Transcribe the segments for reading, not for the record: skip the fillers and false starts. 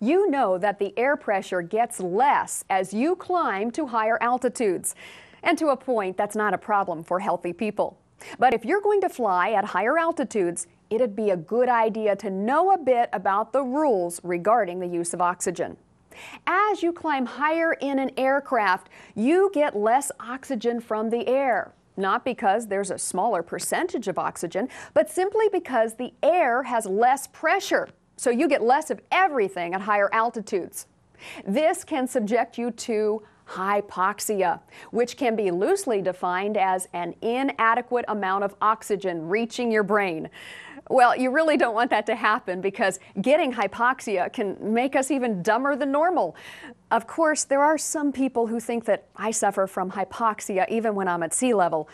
You know that the air pressure gets less as you climb to higher altitudes. And to a point, that's not a problem for healthy people. But if you're going to fly at higher altitudes, it'd be a good idea to know a bit about the rules regarding the use of oxygen. As you climb higher in an aircraft, you get less oxygen from the air. Not because there's a smaller percentage of oxygen, but simply because the air has less pressure. So you get less of everything at higher altitudes. This can subject you to hypoxia, which can be loosely defined as an inadequate amount of oxygen reaching your brain. Well, you really don't want that to happen because getting hypoxia can make us even dumber than normal. Of course, there are some people who think that I suffer from hypoxia even when I'm at sea level.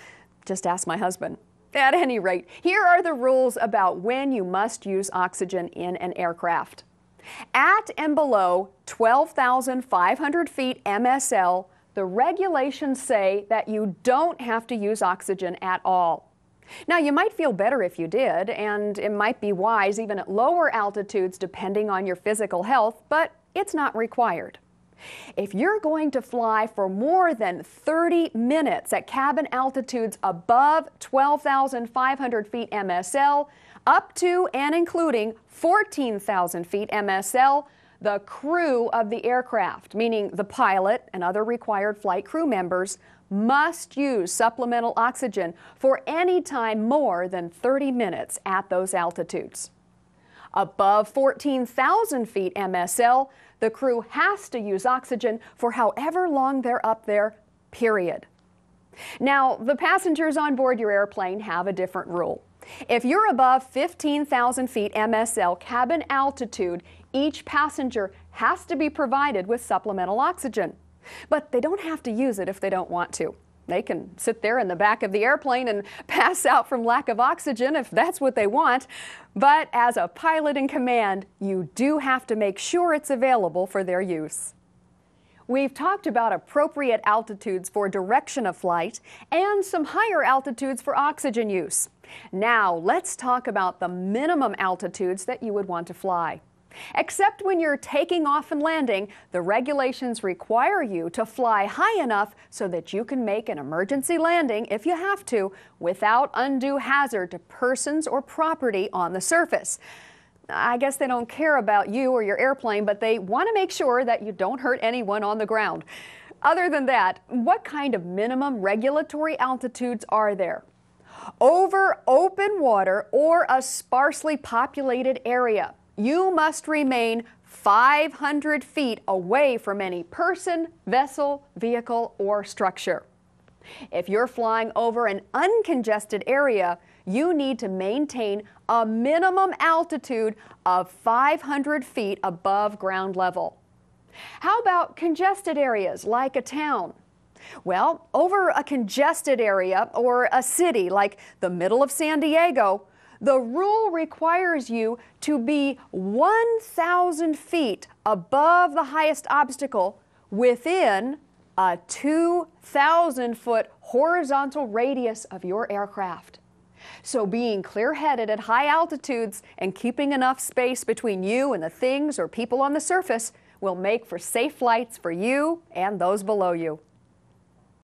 Just ask my husband. At any rate, here are the rules about when you must use oxygen in an aircraft. At and below 12,500 feet MSL, the regulations say that you don't have to use oxygen at all. Now, you might feel better if you did, and it might be wise even at lower altitudes depending on your physical health, but it's not required. If you're going to fly for more than 30 minutes at cabin altitudes above 12,500 feet MSL, up to and including 14,000 feet MSL, the crew of the aircraft, meaning the pilot and other required flight crew members, must use supplemental oxygen for any time more than 30 minutes at those altitudes. Above 14,000 feet MSL, the crew has to use oxygen for however long they're up there, period. Now, the passengers on board your airplane have a different rule. If you're above 15,000 feet MSL cabin altitude, each passenger has to be provided with supplemental oxygen. But they don't have to use it if they don't want to. They can sit there in the back of the airplane and pass out from lack of oxygen if that's what they want. But as a pilot in command, you do have to make sure it's available for their use. We've talked about appropriate altitudes for direction of flight and some higher altitudes for oxygen use. Now let's talk about the minimum altitudes that you would want to fly. Except when you're taking off and landing, the regulations require you to fly high enough so that you can make an emergency landing, if you have to, without undue hazard to persons or property on the surface. I guess they don't care about you or your airplane, but they want to make sure that you don't hurt anyone on the ground. Other than that, what kind of minimum regulatory altitudes are there? Over open water or a sparsely populated area, you must remain 500 feet away from any person, vessel, vehicle, or structure. If you're flying over an uncongested area, you need to maintain a minimum altitude of 500 feet above ground level. How about congested areas like a town? Well, over a congested area or a city like the middle of San Diego, the rule requires you to be 1,000 feet above the highest obstacle within a 2,000-foot horizontal radius of your aircraft. So being clear-headed at high altitudes and keeping enough space between you and the things or people on the surface will make for safe flights for you and those below you.